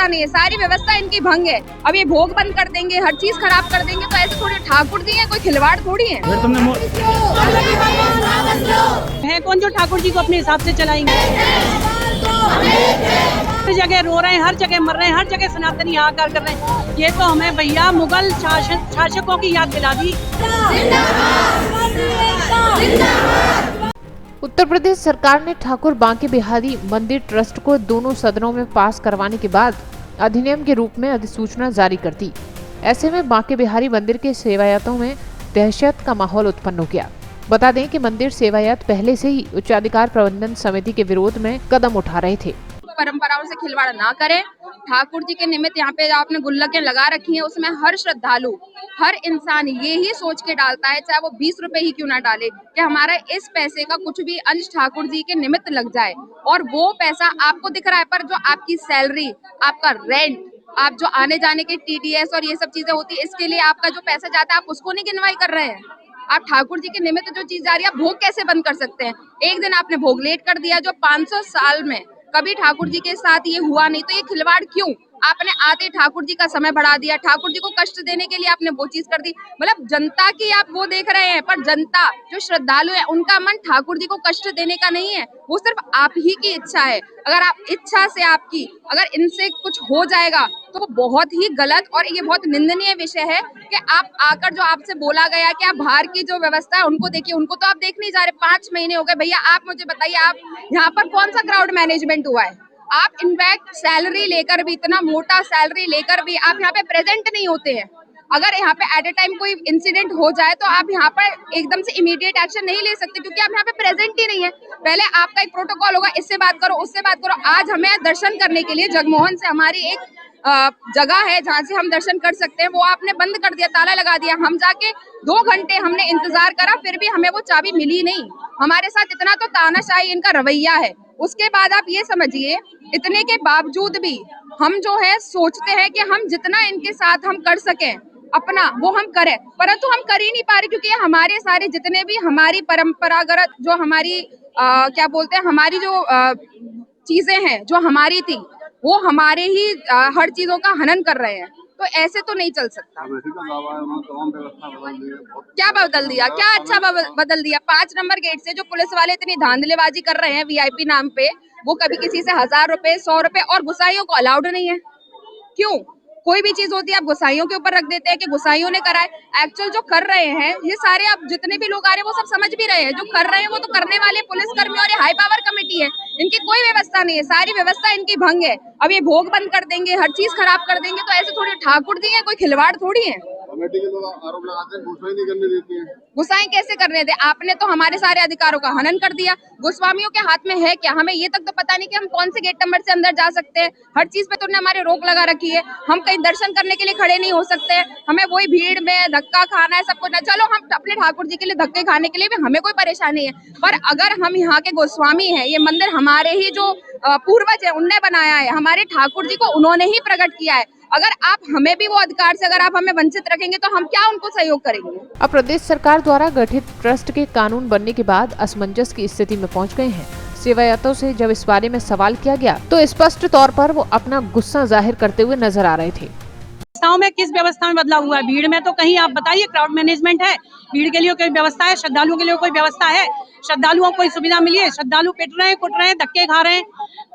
व्यवस्था नहीं है, सारी व्यवस्था इनकी भंग है। अब ये भोग बंद कर देंगे, हर चीज खराब कर देंगे, तो ऐसे थोड़ी ठाकुर जी है, कोई खिलवाड़ थोड़ी है। कौन जो ठाकुर जी को अपने हिसाब से चलाएंगे। हर जगह रो रहे हैं, हर जगह मर रहे हैं, हर जगह सनातनी हाहाकार कर रहे हैं। ये तो हमें भैया मुगल शासकों की याद दिला दी। उत्तर प्रदेश सरकार ने ठाकुर बांके बिहारी मंदिर ट्रस्ट को दोनों सदनों में पास करवाने के बाद अधिनियम के रूप में अधिसूचना जारी कर दी। ऐसे में बांके बिहारी मंदिर के सेवायतों में दहशत का माहौल उत्पन्न हो गया। बता दें कि मंदिर सेवायत पहले से ही उच्चाधिकार प्रबंधन समिति के विरोध में कदम उठा रहे थे। परंपराओं से खिलवाड़ ना करें। ठाकुर जी के निमित्त यहाँ पे आपने गुल्लकें लगा रखी हैं, उसमें हर श्रद्धालु, हर इंसान ये ही सोच के डालता है, चाहे वो 20 रुपए ही क्यों ना डाले, कि हमारा इस पैसे का कुछ भी अंश ठाकुर जी के निमित्त लग जाए। और वो पैसा आपको दिख रहा है, पर जो आपकी सैलरी, आपका रेंट, आप जो आने जाने के TDS और ये सब चीजें होती है, इसके लिए आपका जो पैसा जाता है, आप उसको नहीं गिनवाई कर रहे हैं। आप ठाकुर जी के निमित्त जो चीज जा रही है, आप भोग कैसे बंद कर सकते हैं? एक दिन आपने भोग लेट कर दिया, जो 500 साल में कभी ठाकुर जी के साथ ये हुआ नहीं, तो ये खिलवाड़ क्यों? आपने आते ठाकुर जी का समय बढ़ा दिया, ठाकुर जी को कष्ट देने के लिए आपने वो चीज कर दी। मतलब जनता की आप वो देख रहे हैं, पर जनता जो श्रद्धालु है, उनका मन ठाकुर जी को कष्ट देने का नहीं है, वो सिर्फ आप ही की इच्छा है। अगर आप इच्छा से आपकी अगर इनसे कुछ हो जाएगा, तो वो बहुत ही गलत और ये बहुत निंदनीय विषय है कि आप आकर जो आपसे बोला गया कि आप बाहर की जो व्यवस्था है उनको देखिए, उनको तो आप देख नहीं जा रहे। 5 महीने हो गए भैया, आप मुझे बताइए, आप यहाँ पर कौन सा क्राउड मैनेजमेंट हुआ है? आप इनफैक्ट सैलरी लेकर भी, इतना मोटा सैलरी लेकर भी आप यहाँ पे प्रेजेंट नहीं होते हैं। अगर यहाँ पे एट ए टाइम कोई इंसिडेंट हो जाए, तो आप यहाँ पर एकदम से इमीडिएट एक्शन नहीं ले सकते, क्योंकि आप यहाँ पे प्रेजेंट ही नहीं है। पहले आपका एक प्रोटोकॉल होगा, इससे बात करो, उससे बात करो। आज हमें दर्शन करने के लिए जगमोहन से हमारी एक जगह है जहाँ से हम दर्शन कर सकते हैं, वो आपने बंद कर दिया, ताला लगा दिया। हम जाके 2 घंटे हमने इंतजार करा, फिर भी हमें वो चाबी मिली नहीं। हमारे साथ इतना तो तानाशाही इनका रवैया है। उसके बाद आप ये समझिए, इतने के बावजूद भी हम जो है सोचते हैं कि हम जितना इनके साथ हम कर सकें अपना, वो हम करें, परंतु हम कर ही नहीं पा रहे, क्योंकि हमारे सारे जितने भी हमारी परंपरागत जो हमारी क्या बोलते हैं, हमारी जो चीजें हैं जो हमारी थी, वो हमारे ही हर चीजों का हनन कर रहे हैं। तो ऐसे तो नहीं चल सकता। क्या बदल दिया? क्या अच्छा बदल दिया? 5 नंबर गेट से जो पुलिस वाले इतनी धांधलेबाजी कर रहे हैं VIP नाम पे, वो कभी किसी से 1000 रुपए, 100 रुपए, और गुसाइयों को अलाउड नहीं है। क्यों? कोई भी चीज होती है आप गुसाइयों के ऊपर रख देते हैं कि गुसाइयों ने करा है। एक्चुअल जो कर रहे हैं, ये सारे अब जितने भी लोग आ रहे हैं वो सब समझ भी रहे हैं, जो कर रहे हैं वो तो करने वाले पुलिसकर्मी और ये हाई पावर कमेटी है। इनकी कोई व्यवस्था नहीं है, सारी व्यवस्था इनकी भंग है। अब ये भोग बंद कर देंगे, हर चीज खराब कर देंगे, तो ऐसे थोड़ी ठाकुर जी है, कोई खिलवाड़ थोड़ी है। कमेटी के लोग आरोप लगाते हैं गुस्सा ही नहीं करने देती है। गुस्साएं कैसे करने दे? आपने तो हमारे सारे अधिकारों का हनन कर दिया। गोस्वामियों के हाथ में है क्या? हमें ये तक तो पता नहीं कि हम कौन से गेट नंबर से अंदर जा सकते हैं। हर चीज पे तुमने हमारे रोक लगा रखी है। हम कहीं दर्शन करने के लिए खड़े नहीं हो सकते। हमें वही भीड़ में धक्का खाना है, सब कुछ। चलो हम अपने ठाकुर जी के लिए धक्के खाने के लिए भी हमें कोई परेशानी है, पर अगर हम यहाँ के गोस्वामी हैं, ये मंदिर हमारे ही जो पूर्वज है उनने बनाया है, हमारे ठाकुर जी को उन्होंने ही प्रकट किया है। अगर आप हमें भी वो अधिकार से अगर आप हमें वंचित रखेंगे, तो हम क्या उनको सहयोग करेंगे? अब प्रदेश सरकार द्वारा गठित ट्रस्ट के कानून बनने के बाद असमंजस की स्थिति में पहुंच गए हैं। सेवायतों से जब इस बारे में सवाल किया गया, तो स्पष्ट तौर पर वो अपना गुस्सा जाहिर करते हुए नजर आ रहे थे। व्यवस्थाओं में किस व्यवस्था में बदलाव हुआ है? भीड़ में तो कहीं आप बताइए क्राउड मैनेजमेंट है, भीड़ के लिए कोई व्यवस्था है, श्रद्धालुओं के लिए कोई व्यवस्था है, श्रद्धालुओं को कोई सुविधा मिली है? श्रद्धालु पिट रहे हैं, कुट रहे हैं, धक्के खा रहे हैं,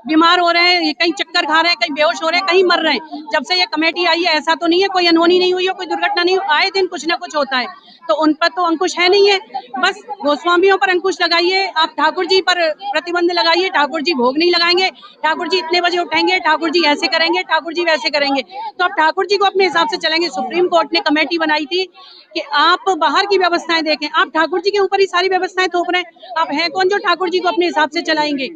बीमार हो रहे हैं, कहीं चक्कर खा रहे हैं, कहीं बेहोश हो रहे हैं, कहीं मर रहे हैं। जब से ये कमेटी आई है, ऐसा तो नहीं है कोई अनहोनी नहीं हुई है, कोई दुर्घटना नहीं हुई, आए दिन कुछ ना कुछ होता है, तो उन पर तो अंकुश है नहीं है। बस गोस्वामियों पर अंकुश लगाइए, आप ठाकुर जी पर प्रतिबंध लगाइए, ठाकुर जी भोग नहीं लगाएंगे, ठाकुर जी इतने बजे उठेंगे, ठाकुर जी ऐसे करेंगे, ठाकुर जी वैसे करेंगे, तो आप ठाकुर जी को अपने हिसाब से चलेंगे। सुप्रीम कोर्ट ने कमेटी बनाई थी कि आप बाहर की व्यवस्थाएं देखें, आप ठाकुर जी के ऊपर ही सारी व्यवस्थाएं थोप रहे हैं। आप हैं कौन जो ठाकुर जी को अपने हिसाब से चलाएंगे?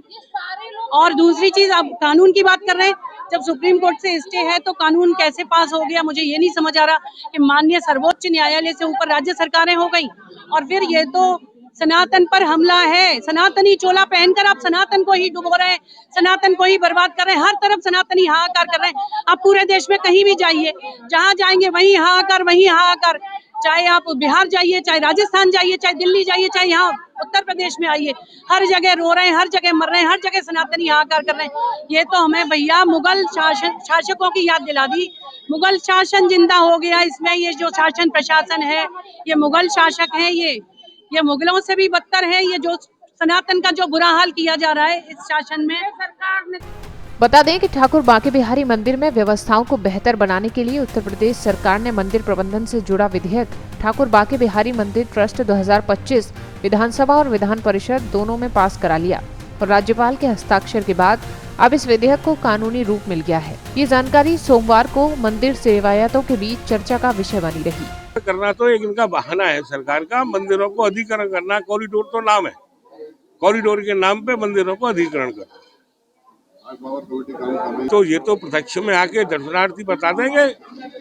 और दूसरी चीज, आप कानून की बात कर रहे हैं, जब सुप्रीम कोर्ट से स्टे है तो कानून कैसे पास हो गया? मुझे ये नहीं समझ आ रहा कि माननीय सर्वोच्च न्यायालय से ऊपर राज्य सरकारें हो गई, और फिर ये तो सनातन पर हमला है। सनातनी चोला पहनकर आप सनातन को ही डुबो रहे हैं, सनातन को ही बर्बाद कर रहे हैं, हर तरफ सनातनी हाहाकार कर रहे हैं। आप पूरे देश में कहीं भी जाइए, जहाँ जाएंगे वहीं हाहाकार, वहीं हाहाकार। चाहे आप बिहार जाइए, चाहे राजस्थान जाइए, चाहे दिल्ली जाइए, चाहे यहाँ उत्तर प्रदेश में आइए, हर जगह रो रहे हैं, हर जगह मर रहे हैं, हर जगह सनातनी हाहाकार कर रहे हैं। ये तो हमें भैया मुगल शासकों की याद दिला दी। मुगल शासन जिंदा हो गया इसमें। ये जो शासन प्रशासन है, ये मुगल शासक हैं, ये मुगलों से भी बदतर है। ये जो सनातन का जो बुरा हाल किया जा रहा है इस शासन में, सरकार ने। बता दें कि ठाकुर बांके बिहारी मंदिर में व्यवस्थाओं को बेहतर बनाने के लिए उत्तर प्रदेश सरकार ने मंदिर प्रबंधन से जुड़ा विधेयक ठाकुर बांके बिहारी मंदिर ट्रस्ट 2025 विधानसभा और विधान परिषद दोनों में पास करा लिया और राज्यपाल के हस्ताक्षर के बाद अब इस विधेयक को कानूनी रूप मिल गया है। ये जानकारी सोमवार को मंदिर सेवायतों के बीच चर्चा का विषय बनी रही। करना तो एक इनका बहाना है सरकार का, मंदिरों को अधिकरण करना। कॉरिडोर तो नाम है, कॉरिडोर के नाम पे मंदिरों को अधिकरण करना। तो ये तो प्रत्यक्ष में आके दर्शनार्थी बता देंगे।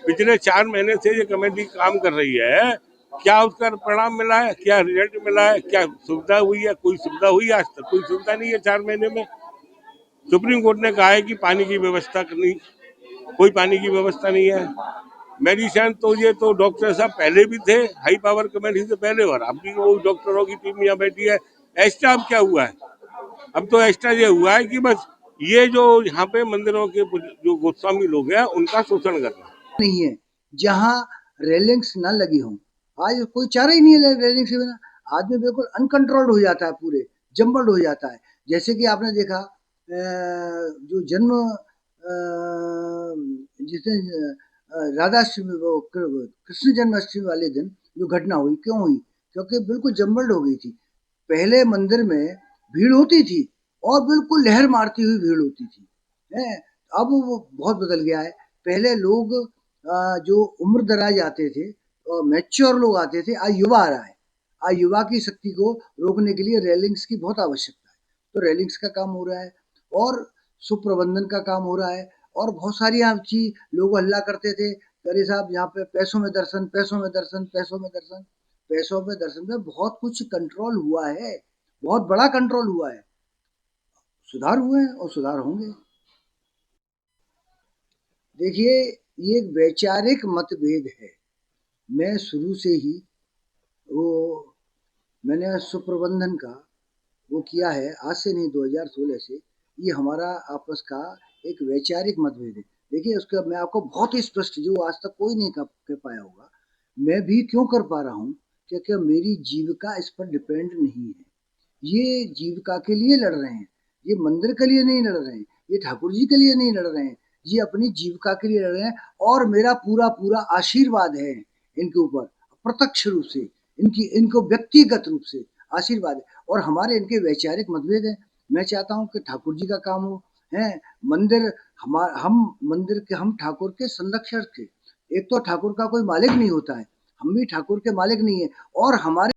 पिछले 4 महीने से ये कमेटी काम कर रही है, क्या उसका परिणाम मिला है, क्या रिजल्ट मिला है, क्या सुविधा हुई है? कोई सुविधा हुई? आज तक कोई सुविधा नहीं है 4 महीने में। सुप्रीम कोर्ट ने कहा है कि पानी की व्यवस्था करनी, कोई पानी की व्यवस्था नहीं है। मेडिसिन तो ये तो डॉक्टर साहब पहले भी थे, हाई पावर कमेटी से पहले, और अब भी वो डॉक्टरों की टीम यहाँ बैठी है। एक्स्ट्रा अब क्या हुआ है? अब तो एक्स्ट्रा ये हुआ है कि बस ये जो यहाँ पे मंदिरों के जो गोस्वामी लोग हैं उनका शोषण करना नहीं है, जहाँ रेलिंग्स न लगी हों। आज कोई चारा ही नहीं है रेलिंग्स के बिना। आदमी बिल्कुल अनकंट्रोल्ड हो जाता है, पूरे जम्बल्ड हो जाता है। जैसे कि आपने देखा जो जन्म जिसने राधाष्टमी वो कृष्ण जन्माष्टमी वाले दिन जो घटना हुई, क्यों हुई? क्योंकि बिल्कुल जम्बल्ड हो गई थी। पहले मंदिर में भीड़ होती थी और बिल्कुल लहर मारती हुई भीड़ होती थी, है। अब वो बहुत बदल गया है। पहले लोग जो उम्र दराज आते थे, मैच्योर लोग आते थे, आज युवा आ रहा है। आज युवा की शक्ति को रोकने के लिए रेलिंग्स की बहुत आवश्यकता है। तो रेलिंग्स का काम हो रहा है और सुप्रबंधन का काम हो रहा है और बहुत सारी चीज लोग हल्ला करते थे, अरे साहब यहाँ पे पैसों में दर्शन, पैसों में दर्शन, पैसों में दर्शन। पैसों में दर्शन में बहुत कुछ कंट्रोल हुआ है, बहुत बड़ा कंट्रोल हुआ है। सुधार हुए हैं और सुधार होंगे। देखिए, ये एक वैचारिक मतभेद है। मैं शुरू से ही मैंने सुप्रबंधन का वो किया है, आज से नहीं 2016 से। ये हमारा आपस का एक वैचारिक मतभेद है। देखिए, उसका मैं आपको बहुत ही स्पष्ट, जो आज तक कोई नहीं कर पाया होगा, मैं भी क्यों कर पा रहा हूँ, क्योंकि मेरी जीविका इस पर डिपेंड नहीं है। ये जीविका के लिए लड़ रहे हैं, ये मंदिर के लिए नहीं लड़ रहे हैं, ये ठाकुर जी के लिए नहीं लड़ रहे हैं, ये अपनी जीविका के लिए लड़ रहे हैं। और मेरा पूरा पूरा आशीर्वाद है इनके ऊपर, प्रत्यक्ष रूप से, इनको व्यक्तिगत रूप से आशीर्वाद है। और हमारे इनके वैचारिक मतभेद हैं। मैं चाहता हूँ कि ठाकुर जी का काम हो, है मंदिर, हम ठाकुर के संरक्षक थे। एक तो ठाकुर का कोई मालिक नहीं होता है, हम भी ठाकुर के मालिक नहीं है। और हमारे